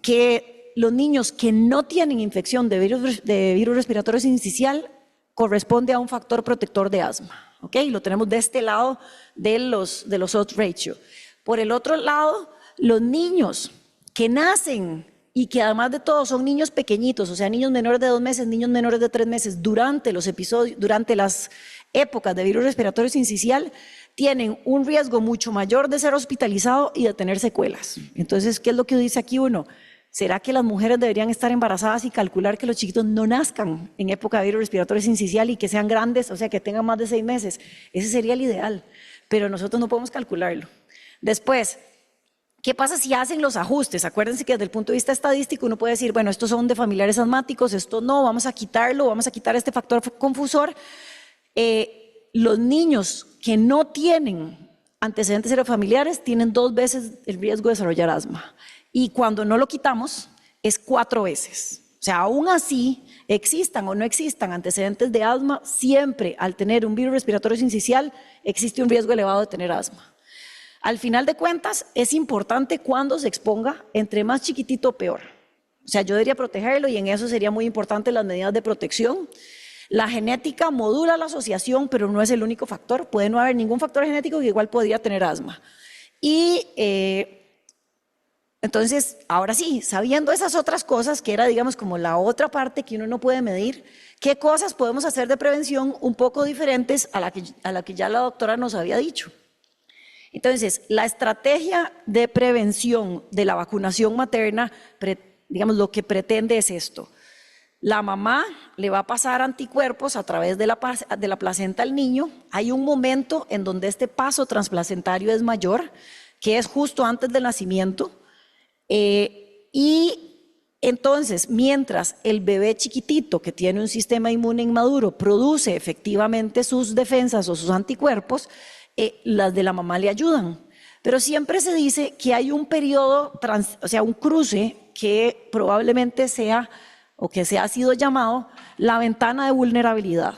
que los niños que no tienen infección de virus respiratorio sincicial corresponde a un factor protector de asma, ¿ok? Lo tenemos de este lado de los odds ratio. Por el otro lado, los niños que nacen y que además de todo son niños pequeñitos, o sea, niños menores de 2 meses, niños menores de 3 meses, durante las épocas de virus respiratorio sincicial, tienen un riesgo mucho mayor de ser hospitalizado y de tener secuelas. Entonces, ¿qué es lo que dice aquí uno? ¿Será que las mujeres deberían estar embarazadas y calcular que los chiquitos no nazcan en época de virus respiratorio sincicial y que sean grandes, o sea, que tengan más de 6 meses? Ese sería el ideal, pero nosotros no podemos calcularlo. Después, ¿qué pasa si hacen los ajustes? Acuérdense que desde el punto de vista estadístico uno puede decir, bueno, estos son de familiares asmáticos, esto no, vamos a quitarlo, vamos a quitar este factor confusor. Los niños que no tienen antecedentes serofamiliares tienen 2 veces el riesgo de desarrollar asma. Y cuando no lo quitamos, es 4 veces. O sea, aún así, existan o no existan antecedentes de asma, siempre al tener un virus respiratorio sincicial, existe un riesgo elevado de tener asma. Al final de cuentas, es importante cuando se exponga, entre más chiquitito, peor. O sea, yo debería protegerlo y en eso sería muy importante las medidas de protección. La genética modula la asociación, pero no es el único factor. Puede no haber ningún factor genético que igual podría tener asma. Y entonces, ahora sí, sabiendo esas otras cosas, que era, digamos, como la otra parte que uno no puede medir, ¿qué cosas podemos hacer de prevención un poco diferentes a la que ya la doctora nos había dicho? Entonces, la estrategia de prevención de la vacunación materna, digamos, lo que pretende es esto. La mamá le va a pasar anticuerpos a través de la placenta al niño. Hay un momento en donde este paso transplacentario es mayor, que es justo antes del nacimiento. Y entonces, mientras el bebé chiquitito que tiene un sistema inmune inmaduro produce efectivamente sus defensas o sus anticuerpos, las de la mamá le ayudan. Pero siempre se dice que hay un periodo, o sea, un cruce que probablemente sea, o que se ha sido llamado, la ventana de vulnerabilidad.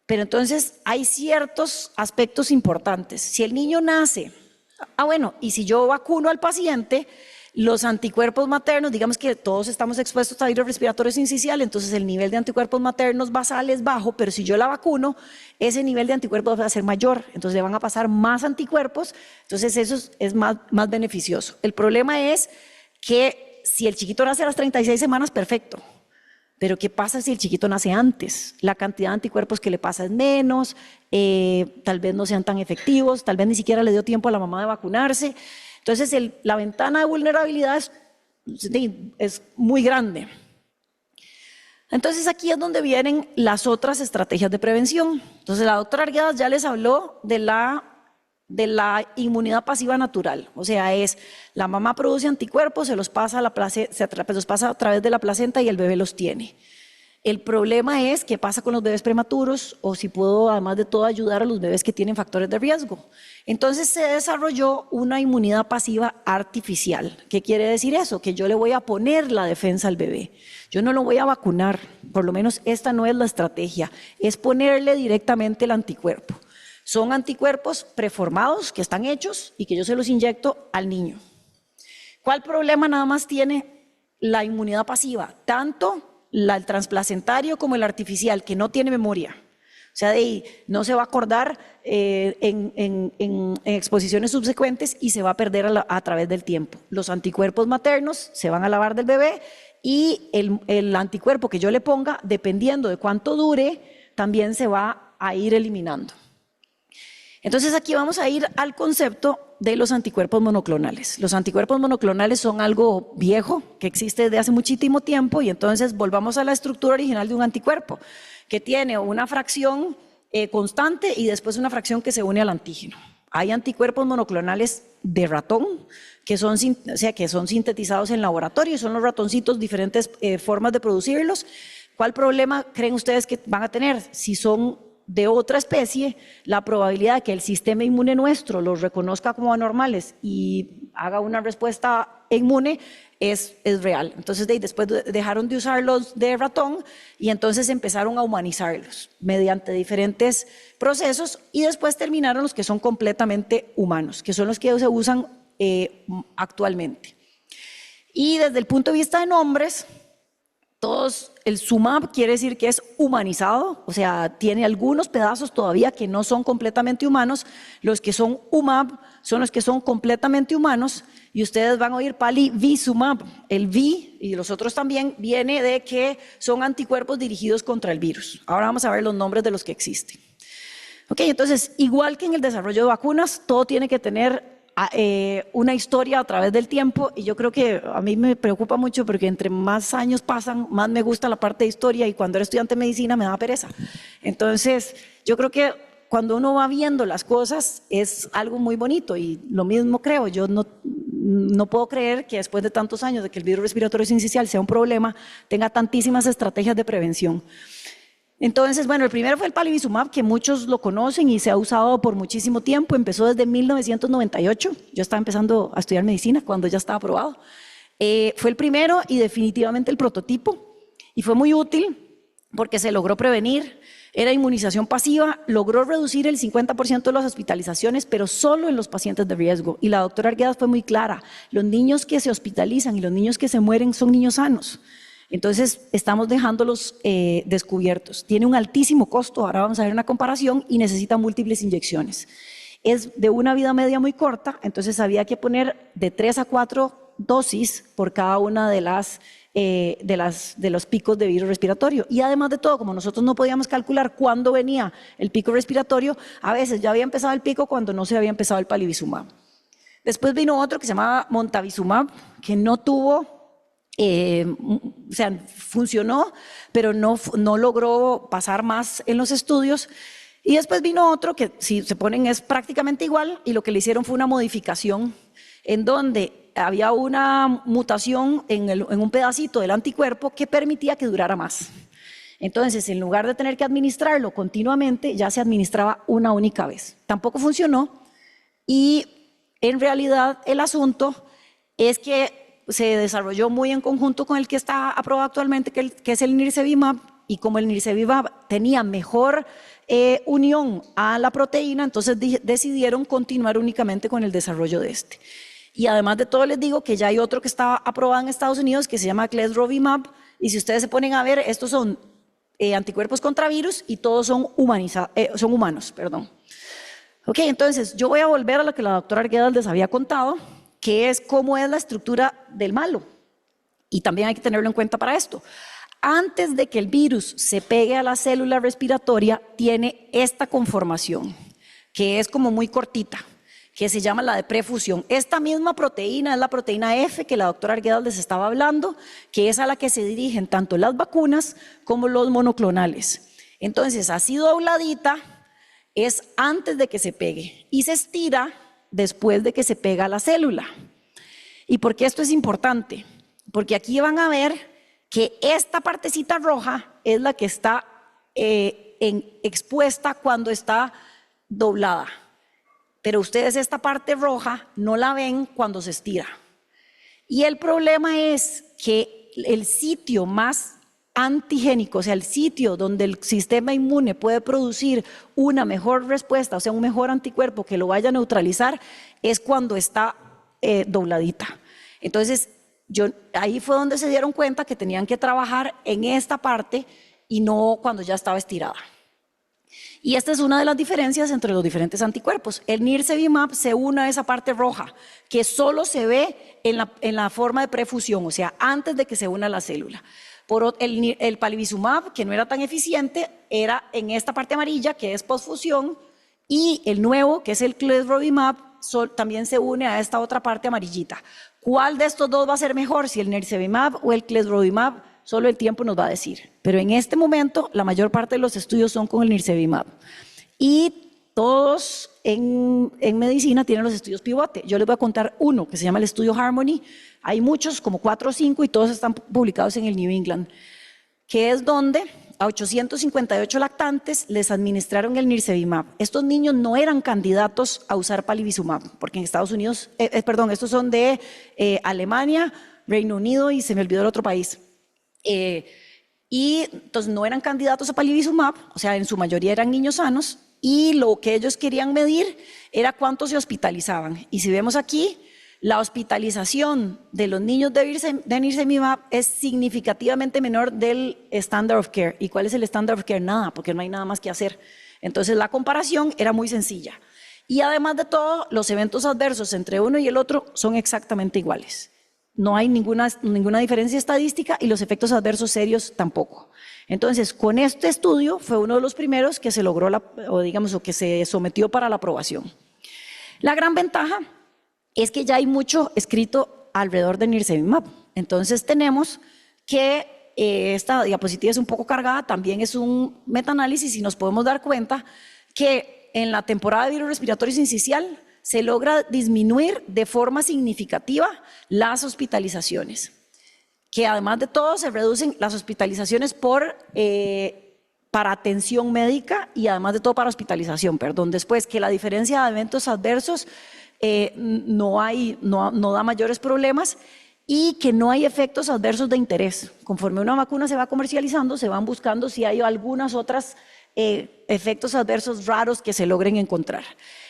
Pero entonces hay ciertos aspectos importantes. Si el niño nace, bueno, y si yo vacuno al paciente, los anticuerpos maternos, digamos que todos estamos expuestos a virus respiratorio sincicial, entonces el nivel de anticuerpos maternos basal es bajo, pero si yo la vacuno, ese nivel de anticuerpos va a ser mayor, entonces le van a pasar más anticuerpos, entonces eso es más beneficioso. El problema es que si el chiquito nace a las 36 semanas, perfecto, pero ¿qué pasa si el chiquito nace antes? La cantidad de anticuerpos que le pasa es menos, tal vez no sean tan efectivos, tal vez ni siquiera le dio tiempo a la mamá de vacunarse. Entonces, la ventana de vulnerabilidad es muy grande. Entonces, aquí es donde vienen las otras estrategias de prevención. Entonces, la doctora Arguedas ya les habló de la inmunidad pasiva natural. O sea, es la mamá produce anticuerpos, se los pasa a través de la placenta y el bebé los tiene. El problema es qué pasa con los bebés prematuros o si puedo, además de todo, ayudar a los bebés que tienen factores de riesgo. Entonces se desarrolló una inmunidad pasiva artificial. ¿Qué quiere decir eso? Que yo le voy a poner la defensa al bebé. Yo no lo voy a vacunar, por lo menos esta no es la estrategia, es ponerle directamente el anticuerpo. Son anticuerpos preformados que están hechos y que yo se los inyecto al niño. ¿Cuál problema nada más tiene la inmunidad pasiva? Tanto el transplacentario como el artificial, que no tiene memoria. O sea, no se va a acordar en exposiciones subsecuentes y se va a perder a través del tiempo. Los anticuerpos maternos se van a lavar del bebé y el anticuerpo que yo le ponga, dependiendo de cuánto dure, también se va a ir eliminando. Entonces aquí vamos a ir al concepto de los anticuerpos monoclonales. Los anticuerpos monoclonales son algo viejo que existe desde hace muchísimo tiempo y entonces volvamos a la estructura original de un anticuerpo que tiene una fracción constante y después una fracción que se une al antígeno. Hay anticuerpos monoclonales de ratón que son sintetizados en laboratorio, son los ratoncitos, diferentes formas de producirlos. ¿Cuál problema creen ustedes que van a tener? Si son de otra especie, la probabilidad de que el sistema inmune nuestro los reconozca como anormales y haga una respuesta inmune es real. Entonces después dejaron de usarlos de ratón y entonces empezaron a humanizarlos mediante diferentes procesos y después terminaron los que son completamente humanos, que son los que se usan actualmente. Y desde el punto de vista de nombres, el SUMAP quiere decir que es humanizado, o sea, tiene algunos pedazos todavía que no son completamente humanos. Los que son UMAP son los que son completamente humanos y ustedes van a oír palivizumab. El vi y los otros también viene de que son anticuerpos dirigidos contra el virus. Ahora vamos a ver los nombres de los que existen. Ok, entonces, igual que en el desarrollo de vacunas, todo tiene que tener una historia a través del tiempo y yo creo que a mí me preocupa mucho porque entre más años pasan, más me gusta la parte de historia y cuando era estudiante de medicina me da pereza. Entonces, yo creo que cuando uno va viendo las cosas es algo muy bonito y lo mismo creo, yo no puedo creer que después de tantos años de que el virus respiratorio sincicial sea un problema, tenga tantísimas estrategias de prevención. Entonces, bueno, el primero fue el palivizumab, que muchos lo conocen y se ha usado por muchísimo tiempo. Empezó desde 1998. Yo estaba empezando a estudiar medicina cuando ya estaba aprobado. Fue el primero y definitivamente el prototipo. Y fue muy útil porque se logró prevenir. Era inmunización pasiva, logró reducir el 50% de las hospitalizaciones, pero solo en los pacientes de riesgo. Y la doctora Arguedas fue muy clara. Los niños que se hospitalizan y los niños que se mueren son niños sanos. Entonces, estamos dejándolos descubiertos. Tiene un altísimo costo, ahora vamos a ver una comparación, y necesita múltiples inyecciones. Es de una vida media muy corta, entonces había que poner de 3 a 4 dosis por cada una de los picos de virus respiratorio. Y además de todo, como nosotros no podíamos calcular cuándo venía el pico respiratorio, a veces ya había empezado el pico cuando no se había empezado el palivizumab. Después vino otro que se llamaba montavizumab, que no tuvo... o sea, funcionó, pero no logró pasar más en los estudios. Y después vino otro que, si se ponen, es prácticamente igual, y lo que le hicieron fue una modificación en donde había una mutación en un pedacito del anticuerpo que permitía que durara más. Entonces, en lugar de tener que administrarlo continuamente, ya se administraba una única vez. Tampoco funcionó y en realidad el asunto es que se desarrolló muy en conjunto con el que está aprobado actualmente, que es el nirsevimab, y como el nirsevimab tenía mejor unión a la proteína, entonces decidieron continuar únicamente con el desarrollo de este. Y además de todo les digo que ya hay otro que está aprobado en Estados Unidos que se llama clesrovimab, y si ustedes se ponen a ver, estos son anticuerpos contra virus y todos son humanos. Ok, entonces yo voy a volver a lo que la doctora Arguedas les había contado, que es cómo es la estructura del malo. Y también hay que tenerlo en cuenta para esto. Antes de que el virus se pegue a la célula respiratoria, tiene esta conformación, que es como muy cortita, que se llama la de prefusión. Esta misma proteína es la proteína F que la doctora Arguedas les estaba hablando, que es a la que se dirigen tanto las vacunas como los monoclonales. Entonces, así dobladita es antes de que se pegue y se estira después de que se pega a la célula. ¿Y por qué esto es importante? Porque aquí van a ver que esta partecita roja es la que está expuesta cuando está doblada. Pero ustedes esta parte roja no la ven cuando se estira. Y el problema es que el sitio más antigénico, o sea, el sitio donde el sistema inmune puede producir una mejor respuesta, o sea, un mejor anticuerpo que lo vaya a neutralizar, es cuando está dobladita. Entonces, ahí fue donde se dieron cuenta que tenían que trabajar en esta parte y no cuando ya estaba estirada. Y esta es una de las diferencias entre los diferentes anticuerpos. El nirsevimab se une a esa parte roja, que solo se ve en la forma de prefusión, o sea, antes de que se una la célula. El palivizumab, que no era tan eficiente, era en esta parte amarilla, que es postfusión, y el nuevo, que es el clesrovimab, también se une a esta otra parte amarillita. ¿Cuál de estos dos va a ser mejor, si el nirsevimab o el clesrovimab? Solo el tiempo nos va a decir. Pero en este momento, la mayor parte de los estudios son con el nirsevimab. Y todos en medicina tienen los estudios pivote. Yo les voy a contar uno, que se llama el estudio Harmony. Hay muchos, como 4 o 5, y todos están publicados en el New England, que es donde a 858 lactantes les administraron el nirsevimab. Estos niños no eran candidatos a usar palivizumab, porque en Estados Unidos, estos son de Alemania, Reino Unido y se me olvidó el otro país. Y entonces no eran candidatos a palivizumab, o sea, en su mayoría eran niños sanos, y lo que ellos querían medir era cuántos se hospitalizaban. Y si vemos aquí, la hospitalización de los niños de nirsevimab es significativamente menor del standard of care. ¿Y cuál es el standard of care? Nada, porque no hay nada más que hacer. Entonces la comparación era muy sencilla. Y además de todo, los eventos adversos entre uno y el otro son exactamente iguales. No hay ninguna diferencia estadística y los efectos adversos serios tampoco. Entonces, con este estudio fue uno de los primeros que se logró, o que se sometió para la aprobación. La gran ventaja es que ya hay mucho escrito alrededor del nirsevimab. Entonces tenemos que esta diapositiva es un poco cargada, también es un metaanálisis y nos podemos dar cuenta que en la temporada de virus respiratorio sincicial se logra disminuir de forma significativa las hospitalizaciones, que además de todo se reducen las hospitalizaciones para atención médica y además de todo para hospitalización, después que la diferencia de eventos adversos no da mayores problemas y que no hay efectos adversos de interés. Conforme una vacuna se va comercializando, se van buscando si hay algunas otras efectos adversos raros que se logren encontrar.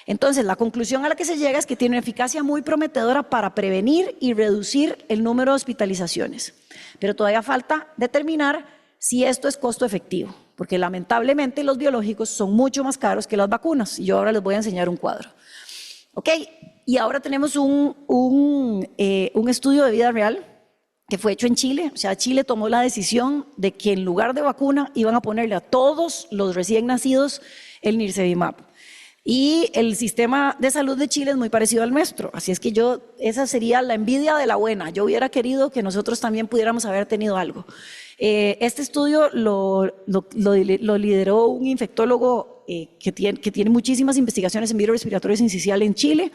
Entonces, la conclusión a la que se llega es que tiene una eficacia muy prometedora para prevenir y reducir el número de hospitalizaciones. Pero todavía falta determinar si esto es costo efectivo, porque lamentablemente los biológicos son mucho más caros que las vacunas. Y yo ahora les voy a enseñar un cuadro. Ok, y ahora tenemos un estudio de vida real que fue hecho en Chile. O sea, Chile tomó la decisión de que en lugar de vacuna iban a ponerle a todos los recién nacidos el nirsevimab. Y el sistema de salud de Chile es muy parecido al nuestro, así es que esa sería la envidia de la buena. Yo hubiera querido que nosotros también pudiéramos haber tenido algo. Este estudio lo lideró un infectólogo que tiene muchísimas investigaciones en virus respiratorio sincicial en Chile,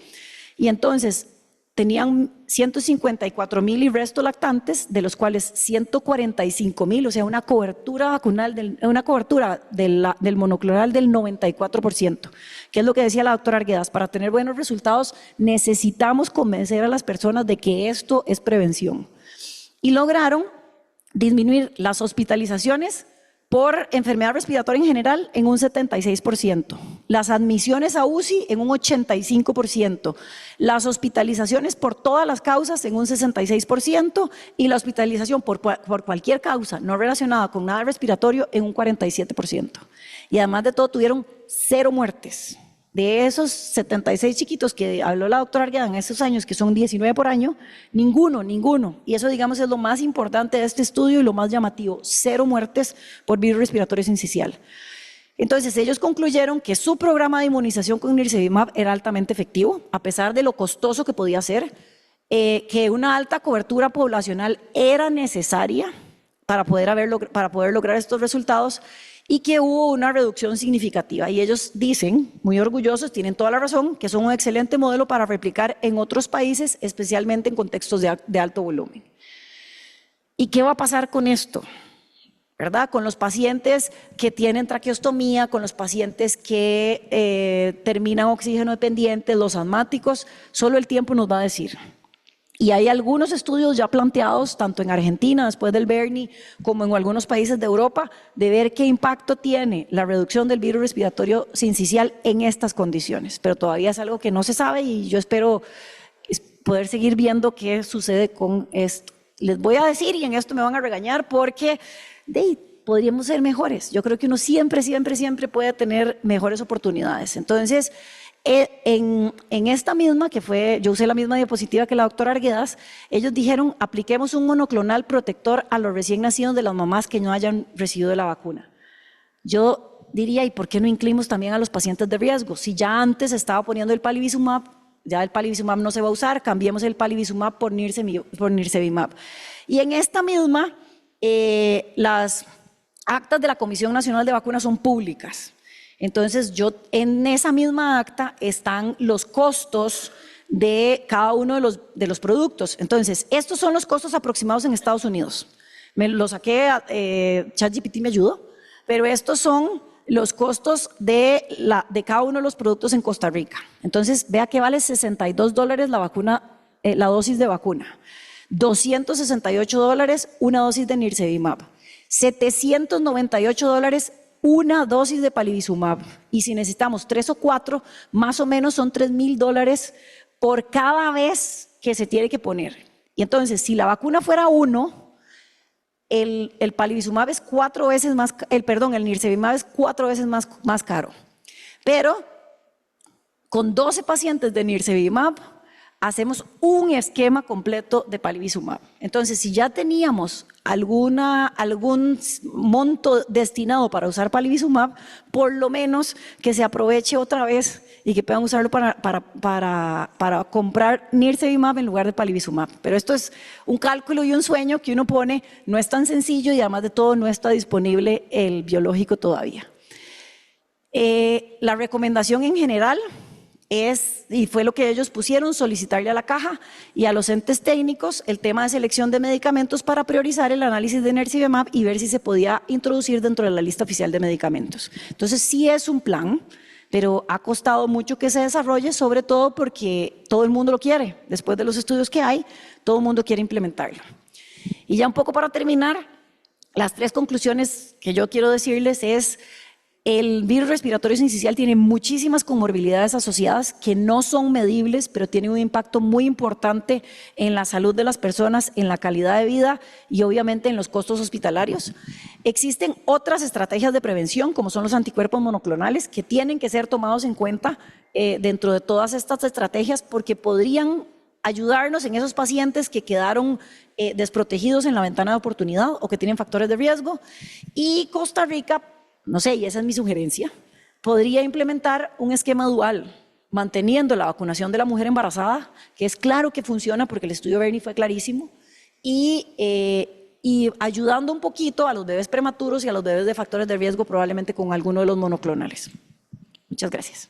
y entonces tenían 154,000 y resto lactantes, de los cuales 145,000, o sea, una cobertura vacunal, una cobertura del monoclonal del 94%, que es lo que decía la doctora Arguedas. Para tener buenos resultados necesitamos convencer a las personas de que esto es prevención. Y lograron disminuir las hospitalizaciones por enfermedad respiratoria en general en un 76%, las admisiones a UCI en un 85%, las hospitalizaciones por todas las causas en un 66% y la hospitalización por cualquier causa no relacionada con nada respiratorio en un 47%. Y además de todo tuvieron 0 muertes. De esos 76 chiquitos que habló la doctora Argueda en esos años, que son 19 por año, ninguno. Y eso, digamos, es lo más importante de este estudio y lo más llamativo: 0 muertes por virus respiratorio sincicial. Entonces, ellos concluyeron que su programa de inmunización con nirsevimab era altamente efectivo, a pesar de lo costoso que podía ser, que una alta cobertura poblacional era necesaria para poder lograr estos resultados, y que hubo una reducción significativa. Y ellos dicen, muy orgullosos, tienen toda la razón, que son un excelente modelo para replicar en otros países, especialmente en contextos de alto volumen. ¿Y qué va a pasar con esto? ¿Verdad? Con los pacientes que tienen traqueostomía, con los pacientes que terminan oxígeno dependientes, los asmáticos, solo el tiempo nos va a decir. Y hay algunos estudios ya planteados, tanto en Argentina, después del Bernie, como en algunos países de Europa, de ver qué impacto tiene la reducción del virus respiratorio sincicial en estas condiciones. Pero todavía es algo que no se sabe y yo espero poder seguir viendo qué sucede con esto. Les voy a decir, y en esto me van a regañar, porque podríamos ser mejores. Yo creo que uno siempre puede tener mejores oportunidades. Entonces, en esta misma, que fue, yo usé la misma diapositiva que la doctora Arguedas, ellos dijeron, apliquemos un monoclonal protector a los recién nacidos de las mamás que no hayan recibido la vacuna. Yo diría, ¿y por qué no incluimos también a los pacientes de riesgo? Si ya antes estaba poniendo el palivizumab, ya el palivizumab no se va a usar, cambiemos el palivizumab por nirsevimab. Y en esta misma, las actas de la Comisión Nacional de Vacunas son públicas. Entonces, en esa misma acta están los costos de cada uno de los productos. Entonces, estos son los costos aproximados en Estados Unidos. Me lo saqué, ChatGPT me ayudó, pero estos son los costos de cada uno de los productos en Costa Rica. Entonces, vea que vale $62 la vacuna, la dosis de vacuna, $268 una dosis de nirsevimab, $798 una dosis de palivizumab, y si necesitamos 3 o 4, más o menos son $3,000 por cada vez que se tiene que poner. Y entonces, si la vacuna fuera 1, el palivizumab es 4 veces más, el nirsevimab es 4 veces más caro. Pero con 12 pacientes de nirsevimab hacemos un esquema completo de palivizumab. Entonces, si ya teníamos algún monto destinado para usar palivizumab, por lo menos que se aproveche otra vez y que puedan usarlo para comprar nirsevimab en lugar de palivizumab. Pero esto es un cálculo y un sueño que uno pone, no es tan sencillo y además de todo no está disponible el biológico todavía. La recomendación en general es, y fue lo que ellos pusieron, solicitarle a la caja y a los entes técnicos el tema de selección de medicamentos para priorizar el análisis de nirsevimab y ver si se podía introducir dentro de la lista oficial de medicamentos. Entonces sí es un plan, pero ha costado mucho que se desarrolle, sobre todo porque todo el mundo lo quiere. Después de los estudios que hay, todo el mundo quiere implementarlo. Y ya un poco para terminar, las 3 conclusiones que yo quiero decirles es: el virus respiratorio sincicial tiene muchísimas comorbilidades asociadas que no son medibles, pero tienen un impacto muy importante en la salud de las personas, en la calidad de vida y obviamente en los costos hospitalarios. Existen otras estrategias de prevención, como son los anticuerpos monoclonales, que tienen que ser tomados en cuenta dentro de todas estas estrategias, porque podrían ayudarnos en esos pacientes que quedaron desprotegidos en la ventana de oportunidad o que tienen factores de riesgo. Y Costa Rica, no sé, y esa es mi sugerencia, podría implementar un esquema dual, manteniendo la vacunación de la mujer embarazada, que es claro que funciona porque el estudio Bernie fue clarísimo, y ayudando un poquito a los bebés prematuros y a los bebés de factores de riesgo, probablemente con alguno de los monoclonales. Muchas gracias.